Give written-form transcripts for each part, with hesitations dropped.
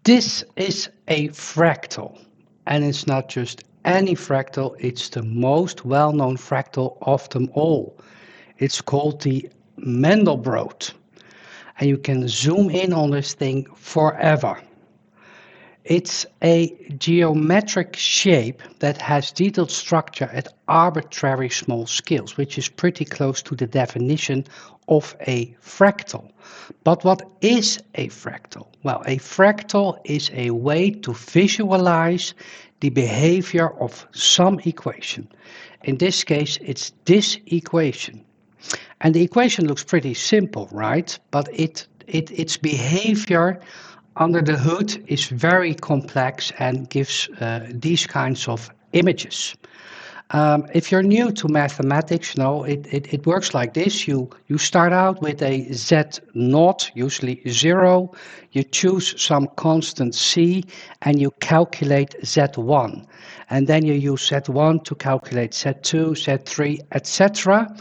This is a fractal, and it's not just any fractal, it's the most well-known fractal of them all. It's called the Mandelbrot, and you can zoom in on this thing forever. It's a geometric shape that has detailed structure at arbitrary small scales, which is pretty close to the definition of a fractal. But what is a fractal? Well, a fractal is a way to visualize the behavior of some equation. In this case, it's this equation. And the equation looks pretty simple, right? But its behavior under the hood is very complex and gives these kinds of images. If you're new to mathematics, it works like this. You start out with a z0, usually 0. You choose some constant c, and you calculate z1. And then you use z1 to calculate z2, z3, etc.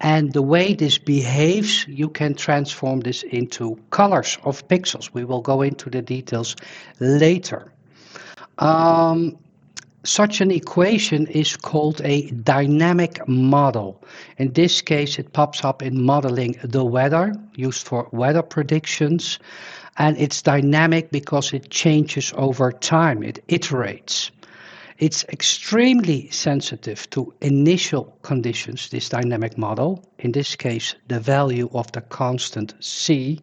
And the way this behaves, you can transform this into colors of pixels. We will go into the details later. Such an equation is called a dynamic model. In this case, it pops up in modeling the weather, used for weather predictions. And it's dynamic because it changes over time, it iterates. It's extremely sensitive to initial conditions, this dynamic model, in this case, the value of the constant c.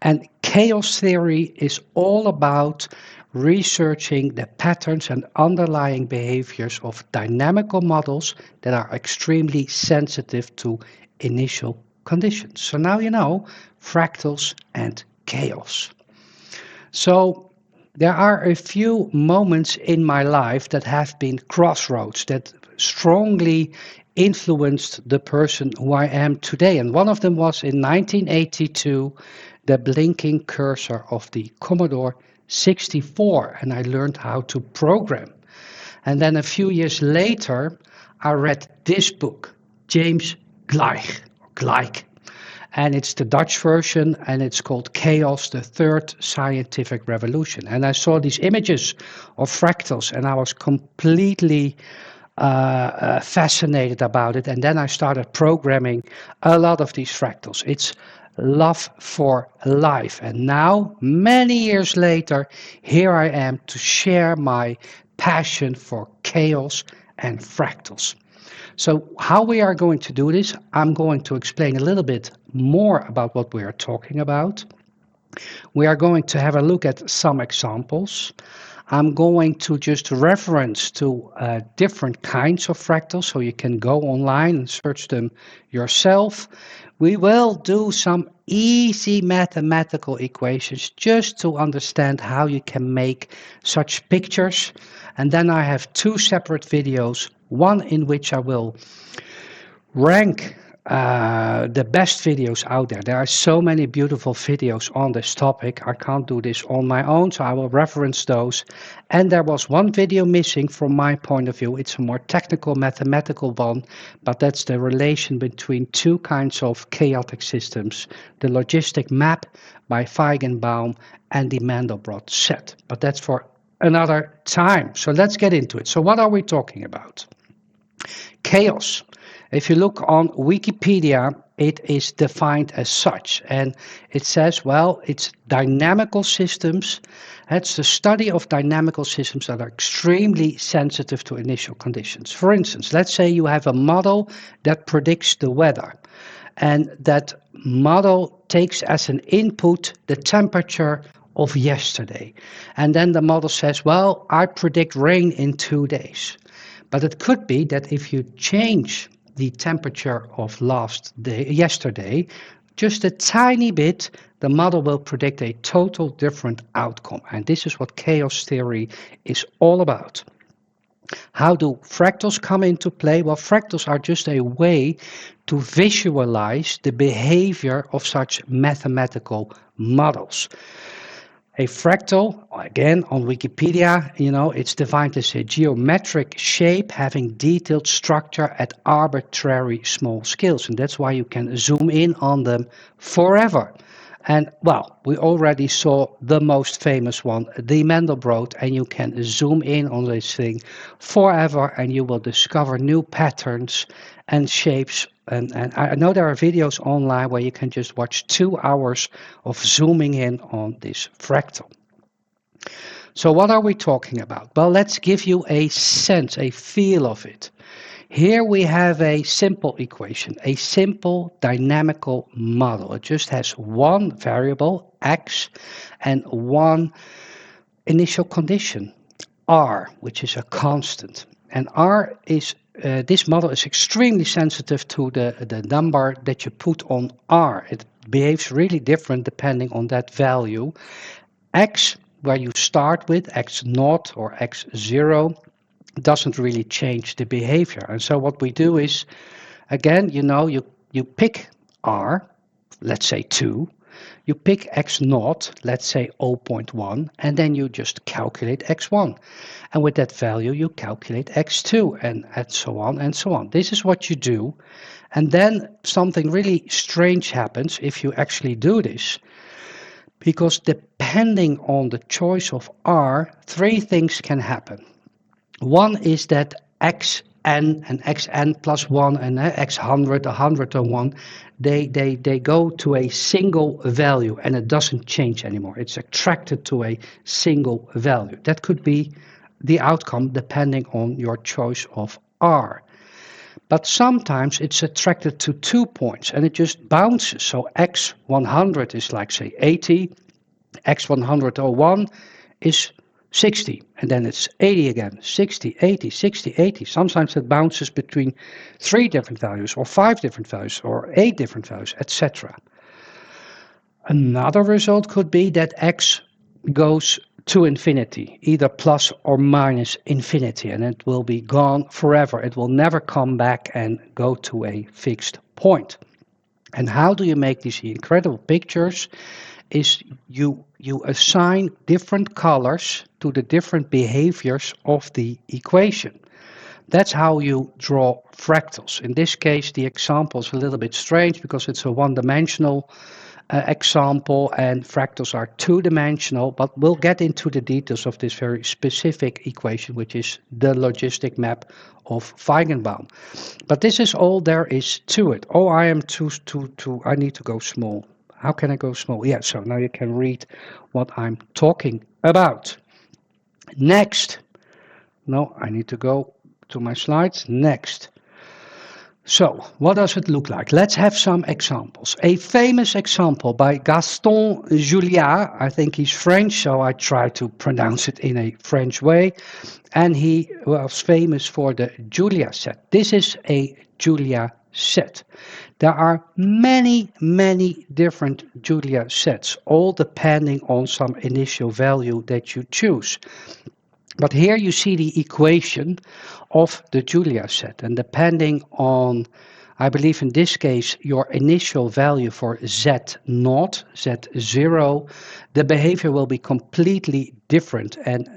And chaos theory is all about researching the patterns and underlying behaviors of dynamical models that are extremely sensitive to initial conditions. So now you know fractals and chaos. So there are a few moments in my life that have been crossroads that strongly influenced the person who I am today. And one of them was in 1982, the blinking cursor of the Commodore 64, and I learned how to program. And then a few years later, I read this book, James Gleick. And it's the Dutch version, and it's called Chaos, the Third Scientific Revolution. And I saw these images of fractals, and I was completely fascinated about it. And then I started programming a lot of these fractals. It's love for life. And now, many years later, here I am to share my passion for chaos and fractals. So how we are going to do this, I'm going to explain a little bit more about what we are talking about. We are going to have a look at some examples. I'm going to just reference to different kinds of fractals, so you can go online and search them yourself. We will do some easy mathematical equations just to understand how you can make such pictures. And then I have two separate videos, one in which I will rank the best videos out there. There are so many beautiful videos on this topic. I can't do this on my own, so I will reference those. And there was one video missing from my point of view. It's a more technical, mathematical one, but that's the relation between two kinds of chaotic systems, the logistic map by Feigenbaum and the Mandelbrot set. But that's for another time. So let's get into it. So what are we talking about? Chaos. If you look on Wikipedia, it is defined as such, and it says, well, it's dynamical systems. It's the study of dynamical systems that are extremely sensitive to initial conditions. For instance, let's say you have a model that predicts the weather, and that model takes as an input the temperature of yesterday. And then the model says, well, I predict rain in 2 days. But it could be that if you change the temperature of yesterday, just a tiny bit, the model will predict a total different outcome. And this is what chaos theory is all about. How do fractals come into play? Well, fractals are just a way to visualize the behavior of such mathematical models. A fractal, again, on Wikipedia, it's defined as a geometric shape having detailed structure at arbitrary small scales. And that's why you can zoom in on them forever. And well, we already saw the most famous one, the Mandelbrot, and you can zoom in on this thing forever and you will discover new patterns and shapes. And I know there are videos online where you can just watch 2 hours of zooming in on this fractal. So what are we talking about? Well, let's give you a sense, a feel of it. Here we have a simple equation, a simple dynamical model. It just has one variable, x, and one initial condition, r, which is a constant. And r is, this model is extremely sensitive to the number that you put on r. It behaves really different depending on that value. X, where you start with, x0 or x0, doesn't really change the behavior. And so what we do is, again, you pick r, let's say 2, you pick x0, let's say 0.1, and then you just calculate x1. And with that value, you calculate x2, and so on and so on. This is what you do. And then something really strange happens if you actually do this. Because depending on the choice of r, three things can happen. One is that xn and xn plus 1 and x100, 101, they go to a single value and it doesn't change anymore. It's attracted to a single value. That could be the outcome depending on your choice of r. But sometimes it's attracted to 2 points and it just bounces. So x100 is like, say, 80, x101 is 60, and then it's 80 again, 60, 80, 60, 80. Sometimes it bounces between 3 different values or 5 different values or 8 different values, etc. Another result could be that x goes to infinity, either plus or minus infinity, and it will be gone forever. It will never come back and go to a fixed point. And how do you make these incredible pictures? Is you assign different colors to the different behaviors of the equation. That's how you draw fractals. In this case, the example is a little bit strange because it's a one-dimensional example and fractals are two-dimensional, but we'll get into the details of this very specific equation, which is the logistic map of Feigenbaum. But this is all there is to it. Oh, I need to go small. How can I go small? Yeah, so now you can read what I'm talking about. Next. No, I need to go to my slides. Next. So, what does it look like? Let's have some examples. A famous example by Gaston Julia. I think he's French, so I try to pronounce it in a French way. And he was famous for the Julia set. This is a Julia set. There are many, many different Julia sets, all depending on some initial value that you choose. But here you see the equation of the Julia set, and depending on, I believe in this case, your initial value for Z0, Z0, the behavior will be completely different, and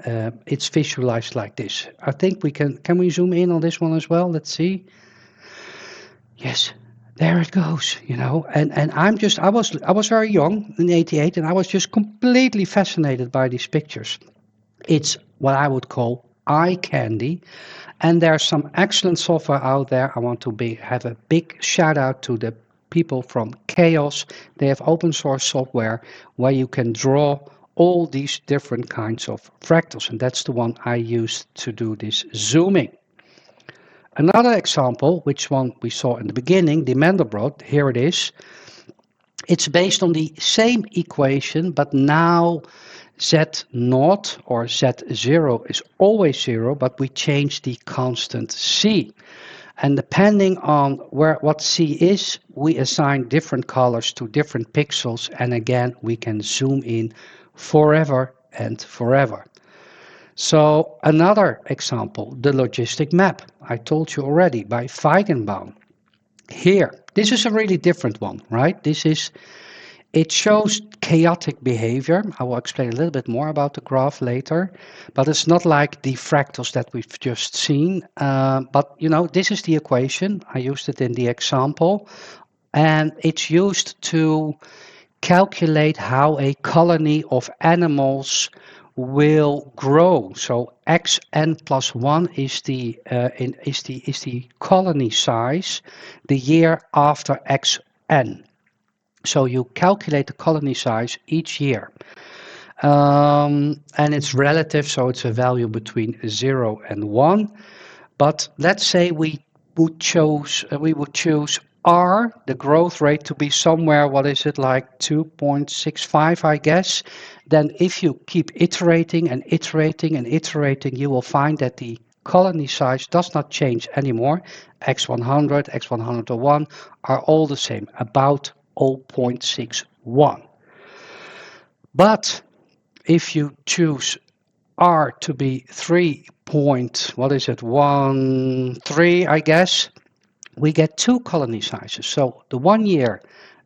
it's visualized like this. I think we can we zoom in on this one as well? Let's see. Yes. There it goes, and I was very young in '88, and I was just completely fascinated by these pictures. It's what I would call eye candy, and there's some excellent software out there. I want to have a big shout out to the people from Chaos. They have open source software where you can draw all these different kinds of fractals, and that's the one I used to do this zooming. Another example, which one we saw in the beginning, the Mandelbrot, here it is. It's based on the same equation, but now Z0 or Z0 is always 0, but we change the constant C. And depending on what C is, we assign different colors to different pixels. And again, we can zoom in forever and forever. So another example, the logistic map. I told you already, by Feigenbaum. Here, this is a really different one, right? It shows chaotic behavior. I will explain a little bit more about the graph later, but it's not like the fractals that we've just seen. But this is the equation. I used it in the example, and it's used to calculate how a colony of animals will grow. So xn plus 1 is the colony size the year after xn. So you calculate the colony size each year. And it's relative, so it's a value between 0 and 1. But let's say we would choose R, the growth rate, to be somewhere, what is it, like 2.65, I guess. Then if you keep iterating and iterating and iterating, you will find that the colony size does not change anymore. X100, X101 are all the same, about 0.61. But if you choose R to be 3.13, I guess, we get two colony sizes. So the 1 year,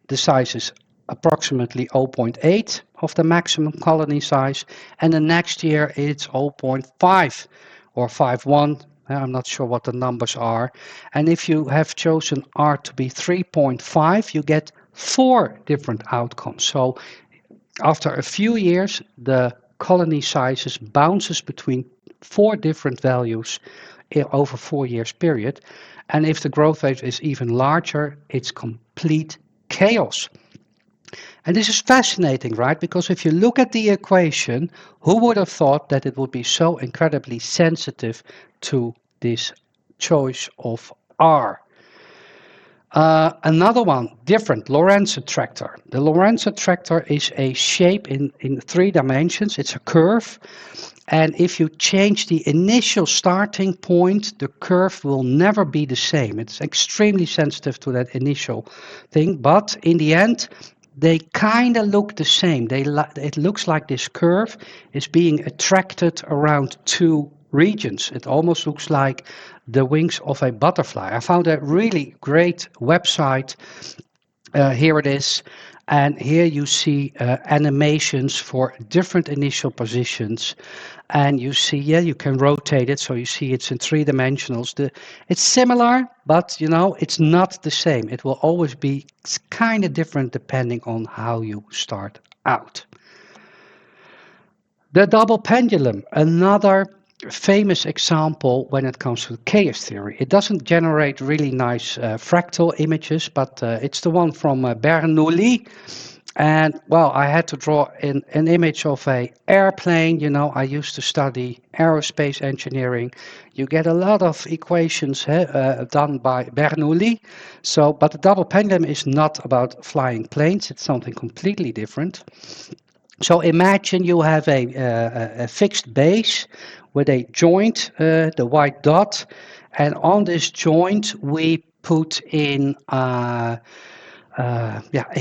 the size is approximately 0.8 of the maximum colony size, and the next year it's 0.5 or 5.1. I'm not sure what the numbers are. And if you have chosen R to be 3.5, you get 4 different outcomes. So after a few years, the colony sizes bounces between 4 different values over 4 years period. And if the growth rate is even larger, it's complete chaos. And this is fascinating, right? Because if you look at the equation, who would have thought that it would be so incredibly sensitive to this choice of R? Another one, different, Lorentz attractor. The Lorentz attractor is a shape in 3 dimensions. It's a curve. And if you change the initial starting point, the curve will never be the same. It's extremely sensitive to that initial thing. But in the end, they kind of look the same. It looks like this curve is being attracted around 2 regions. It almost looks like the wings of a butterfly. I found a really great website. Here it is. And here you see animations for different initial positions. And you see, you can rotate it. So you see it's in 3 dimensionals. It's similar, but it's not the same. It will always be kind of different depending on how you start out. The double pendulum, another famous example when it comes to chaos theory. It doesn't generate really nice fractal images, but it's the one from Bernoulli. And well, I had to draw an image of an airplane. I used to study aerospace engineering. You get a lot of equations done by Bernoulli. But the double pendulum is not about flying planes. It's something completely different. So imagine you have a fixed base with a joint, the white dot, and on this joint we put in a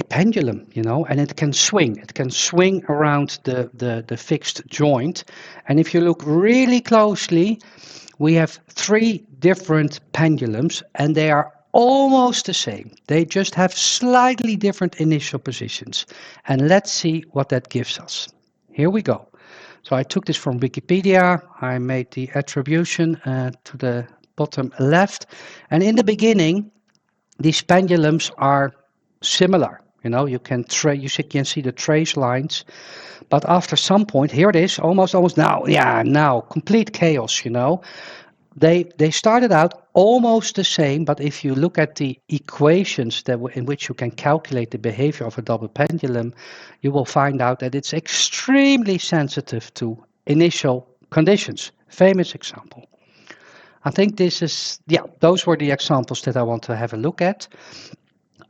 pendulum, and it can swing. It can swing around the fixed joint. And if you look really closely, we have 3 different pendulums, and they are almost the same. They just have slightly different initial positions. And let's see what that gives us. Here we go. So I took this from Wikipedia. I made the attribution to the bottom left. And in the beginning, these pendulums are similar. You can see the trace lines. But after some point, here it is, almost now, complete chaos, They started out almost the same, but if you look at the equations in which you can calculate the behavior of a double pendulum, you will find out that it's extremely sensitive to initial conditions. Famous example. I think those were the examples that I want to have a look at.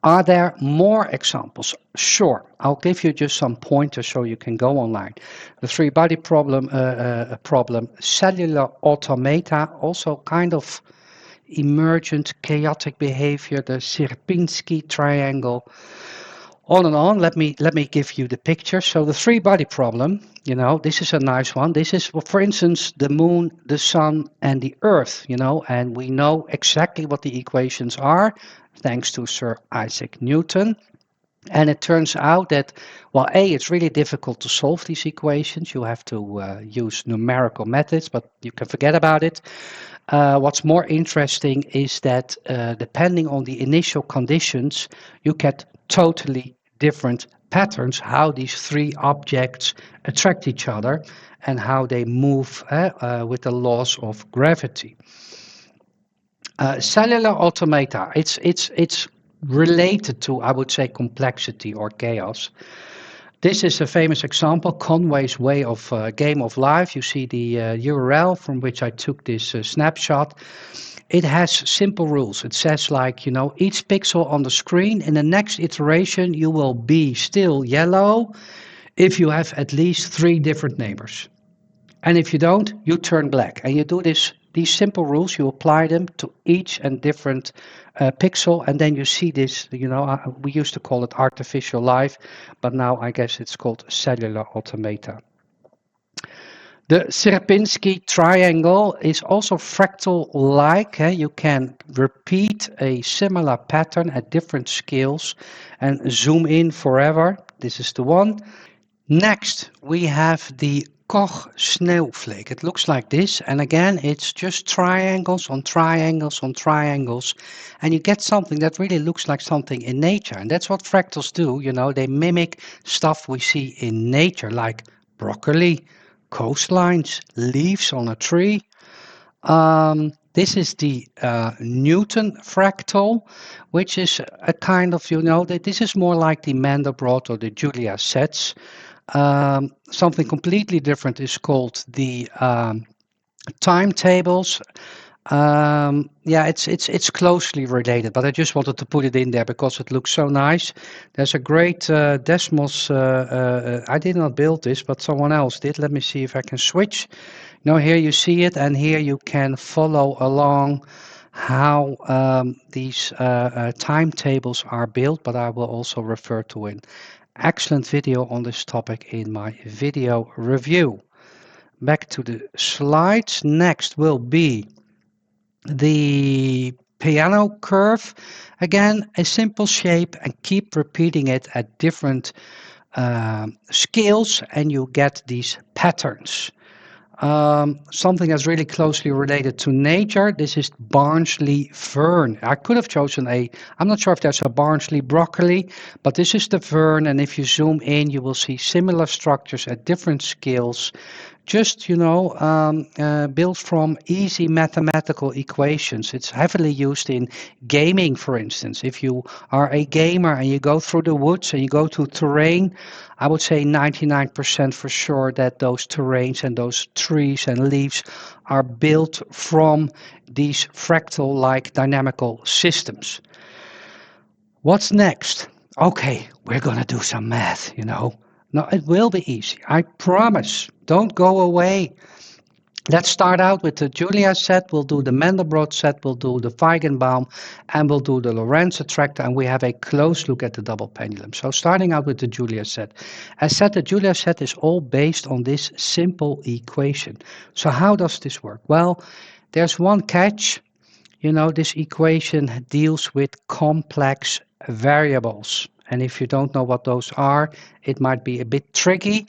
Are there more examples? Sure. I'll give you just some pointers so you can go online. The 3-body problem, cellular automata, also kind of emergent chaotic behavior, the Sierpinski triangle, on and on. Let me give you the picture. So the 3-body problem, this is a nice one. This is, for instance, the moon, the sun, and the earth, and we know exactly what the equations are, thanks to Sir Isaac Newton. And it turns out that, it's really difficult to solve these equations. You have to use numerical methods, but you can forget about it. What's more interesting is that depending on the initial conditions, you get totally different patterns, how these three objects attract each other and how they move with the laws of gravity. Cellular automata, it's related to, I would say, complexity or chaos. This is a famous example, Conway's way of game of life. You see the URL from which I took this snapshot. It has simple rules. It says like, each pixel on the screen in the next iteration, you will be still yellow if you have at least 3 different neighbors. And if you don't, you turn black. And you do these simple rules, you apply them to each and different pixel, and then you see this, we used to call it artificial life, but now I guess it's called cellular automata. The Sierpinski triangle is also fractal-like. You can repeat a similar pattern at different scales and zoom in forever. This is the one. Next, we have the Koch snowflake. It looks like this, and again, it's just triangles on triangles on triangles, and you get something that really looks like something in nature. And that's what fractals do. They mimic stuff we see in nature, like broccoli, coastlines, leaves on a tree. This is the Newton fractal, which is a kind of, this is more like the Mandelbrot or the Julia sets. Something completely different is called the timetables. It's closely related, but I just wanted to put it in there because it looks so nice. There's a great Desmos. I did not build this, but someone else did. Let me see if I can switch. Here you see it, and here you can follow along how these timetables are built, but I will also refer to an excellent video on this topic in my video review. Back to the slides. Next will be the piano curve. Again, a simple shape, and keep repeating it at different scales, and you get these patterns. Something that's really closely related to nature. This is Barnsley fern. I could have chosen I'm not sure if there's a Barnsley broccoli, but this is the fern, and if you zoom in, you will see similar structures at different scales. Just, built from easy mathematical equations. It's heavily used in gaming, for instance. If you are a gamer and you go through the woods and you go to terrain, I would say 99% for sure that those terrains and those trees and leaves are built from these fractal-like dynamical systems. What's next? Okay, we're going to do some math, No, it will be easy. I promise. Don't go away. Let's start out with the Julia set. We'll do the Mandelbrot set. We'll do the Feigenbaum, and we'll do the Lorentz attractor. And we have a close look at the double pendulum. So starting out with the Julia set. As said, the Julia set is all based on this simple equation. So how does this work? Well, there's one catch. This equation deals with complex variables. And if you don't know what those are, it might be a bit tricky.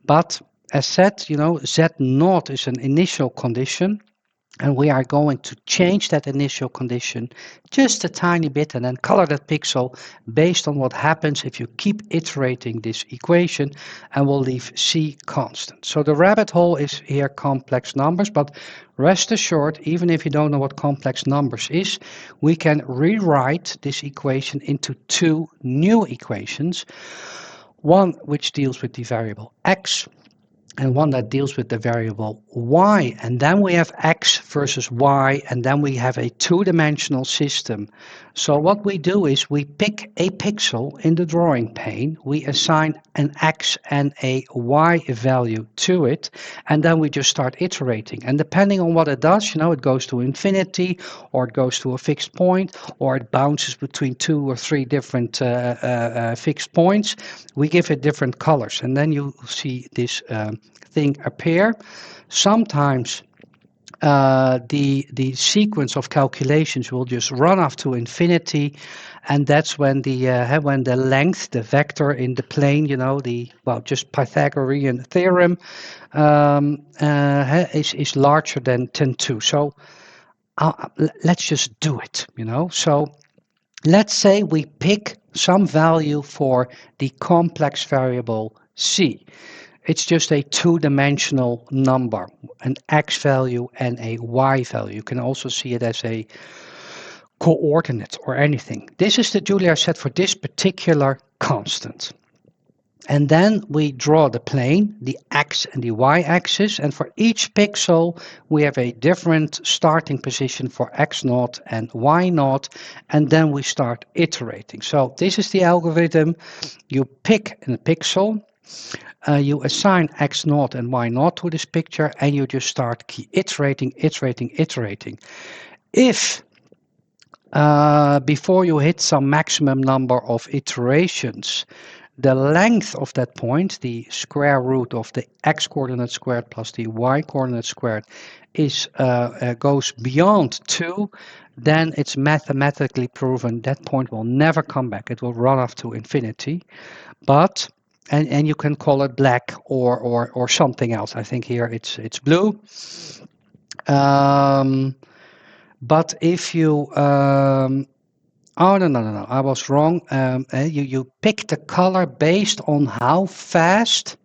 But as said, Z0 is an initial condition. And we are going to change that initial condition just a tiny bit and then color that pixel based on what happens if you keep iterating this equation, and we'll leave C constant. So the rabbit hole is here complex numbers, but rest assured, even if you don't know what complex numbers is, we can rewrite this equation into 2 new equations. One which deals with the variable x, and one that deals with the variable y. And then we have x versus y, and then we have a 2-dimensional system. So what we do is we pick a pixel in the drawing pane, we assign an x and a y value to it, and then we just start iterating. And depending on what it does, it goes to infinity, or it goes to a fixed point, or it bounces between 2 or 3 different fixed points. We give it different colors, and then you see this thing appear. Sometimes the sequence of calculations will just run off to infinity, and that's when the length, the vector in the plane, just Pythagorean theorem, is larger than 2. So let's just do it. So let's say we pick some value for the complex variable c. It's just a two-dimensional number, an x value and a y value. You can also see it as a coordinate or anything. This is the Julia set for this particular constant. And then we draw the plane, the x and the y-axis, and for each pixel we have a different starting position for x0 and y0, and then we start iterating. So this is the algorithm. You pick a pixel, you assign x0 and y0 to this picture, and you just start iterating. If before you hit some maximum number of iterations, the length of that point, the square root of the x coordinate squared plus the y coordinate squared, is goes beyond 2, then it's mathematically proven that point will never come back. It will run off to infinity. But and you can call it black or something else. I think here it's blue. But if you oh, no, I was wrong. You pick the color based on how fast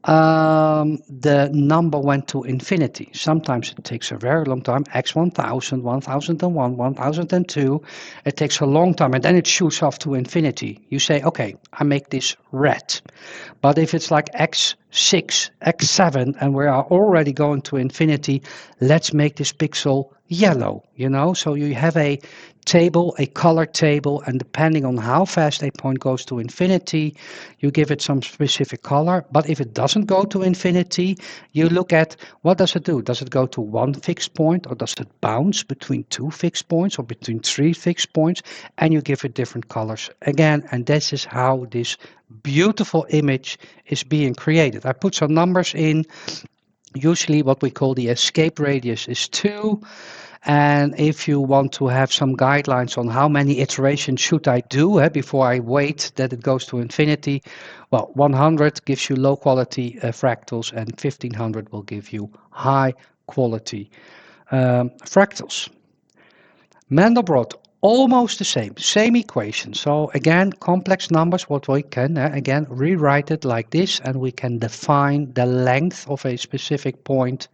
the number went to infinity. Sometimes it takes a very long time, x1000, 1001, 1002. It takes a long time, and then it shoots off to infinity. You say, okay, I make this red. But if it's like x6, x7, and we are already going to infinity, let's make this pixel yellow, So you have a table, a color table, and depending on how fast a point goes to infinity, you give it some specific color. But if it doesn't go to infinity, you look at what does it do? Does it go to one fixed point, or does it bounce between two fixed points or between three fixed points? And you give it different colors again. And this is how this beautiful image is being created. I put some numbers in. Usually what we call the escape radius is 2. And if you want to have some guidelines on how many iterations should I do before I wait that it goes to infinity, well, 100 gives you low quality fractals, and 1500 will give you high quality fractals. Mandelbrot, almost the same equation. So again, complex numbers, what we can again rewrite it like this, and we can define the length of a specific point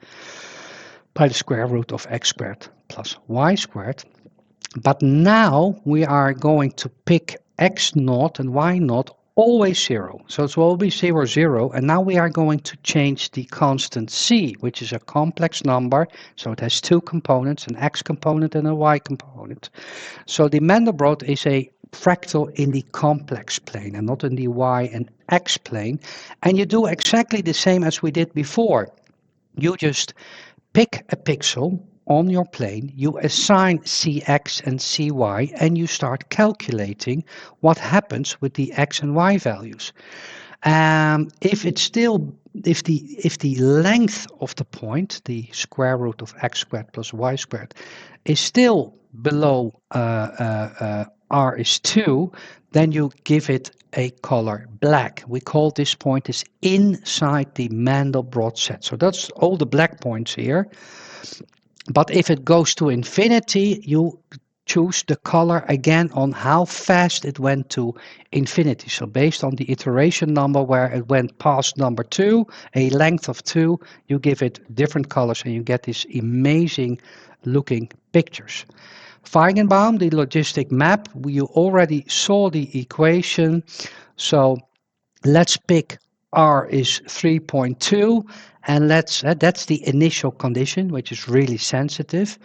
by the square root of x squared plus y squared. But now we are going to pick x0 and y0 always 0. So it will be 0, 0. And now we are going to change the constant c, which is a complex number. So it has two components, an x component and a y component. So the Mandelbrot is a fractal in the complex plane and not in the y and x plane. And you do exactly the same as we did before. You just pick a pixel on your plane, you assign cx and cy, and you start calculating what happens with the x and y values. If the length of the point, the square root of x squared plus y squared, is still below r is 2, then you give it a color black. We call this point is inside the Mandelbrot set. So that's all the black points here. But if it goes to infinity, you choose the color again on how fast it went to infinity. So based on the iteration number where it went past number 2, a length of 2, you give it different colors and you get these amazing looking pictures. Feigenbaum, the logistic map, you already saw the equation. So let's pick R is 3.2, and that's the initial condition, which is really sensitive.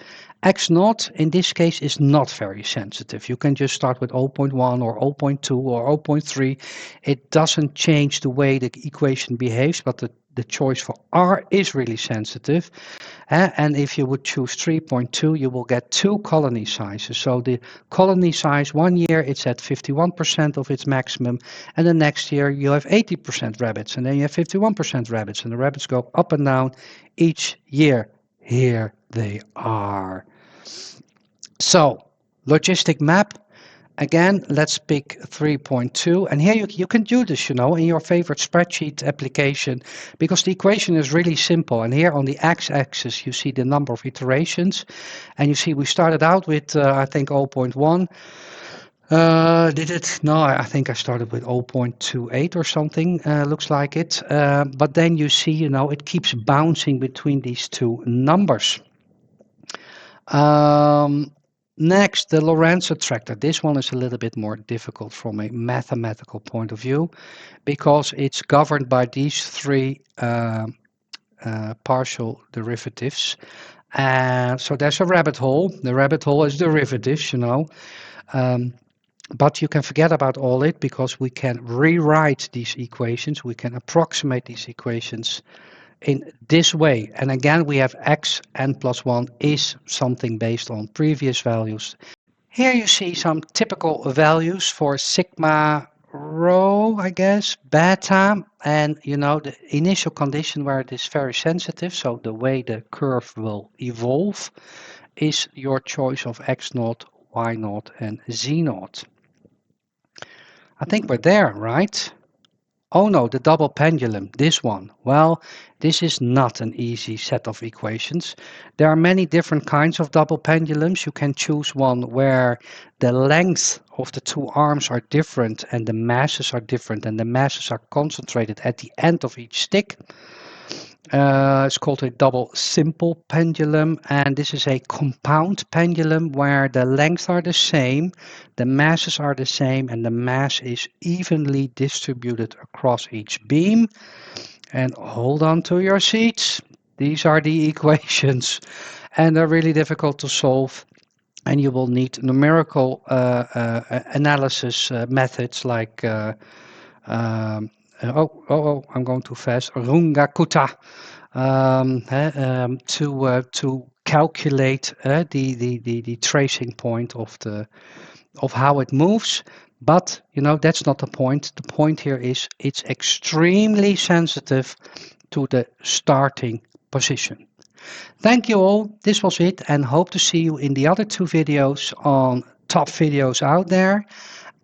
X0 in this case is not very sensitive. You can just start with 0.1 or 0.2 or 0.3. It doesn't change the way the equation behaves, but the choice for R is really sensitive. And if you would choose 3.2, you will get 2 colony sizes. So the colony size, 1 year it's at 51% of its maximum, and the next year you have 80% rabbits, and then you have 51% rabbits, and the rabbits go up and down each year. Here they are. So, logistic map. Again, let's pick 3.2, and here you can do this, in your favorite spreadsheet application, because the equation is really simple. And here on the x-axis, you see the number of iterations, and you see we started out with, I think, 0.1. Did it? No, I think I started with 0.28 or something, looks like it. But then you see, it keeps bouncing between these two numbers. Um, Next, the Lorentz attractor. This one is a little bit more difficult from a mathematical point of view because it's governed by these three partial derivatives. And so there's a rabbit hole. The rabbit hole is derivatives. Um, but you can forget about all it because we can rewrite these equations. We can approximate these equations in this way. And again, we have x n plus 1 is something based on previous values. Here you see some typical values for sigma rho, I guess, beta, and the initial condition where it is very sensitive, so the way the curve will evolve is your choice of x naught, y naught, and z naught. I think we're there, right? Oh no, the double pendulum, this one. Well, this is not an easy set of equations. There are many different kinds of double pendulums. You can choose one where the length of the two arms are different and the masses are different and the masses are concentrated at the end of each stick. It's called a double simple pendulum, and this is a compound pendulum where the lengths are the same, the masses are the same, and the mass is evenly distributed across each beam. And hold on to your seats. These are the equations, and they're really difficult to solve. And you will need numerical analysis methods like I'm going too fast. Rungakuta to calculate the tracing point of how it moves. But that's not the point. The point here is it's extremely sensitive to the starting position. Thank you all. This was it, and hope to see you in the other two videos on top videos out there,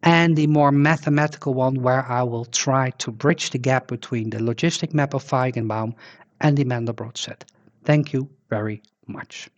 and the more mathematical one where I will try to bridge the gap between the logistic map of Feigenbaum and the Mandelbrot set. Thank you very much.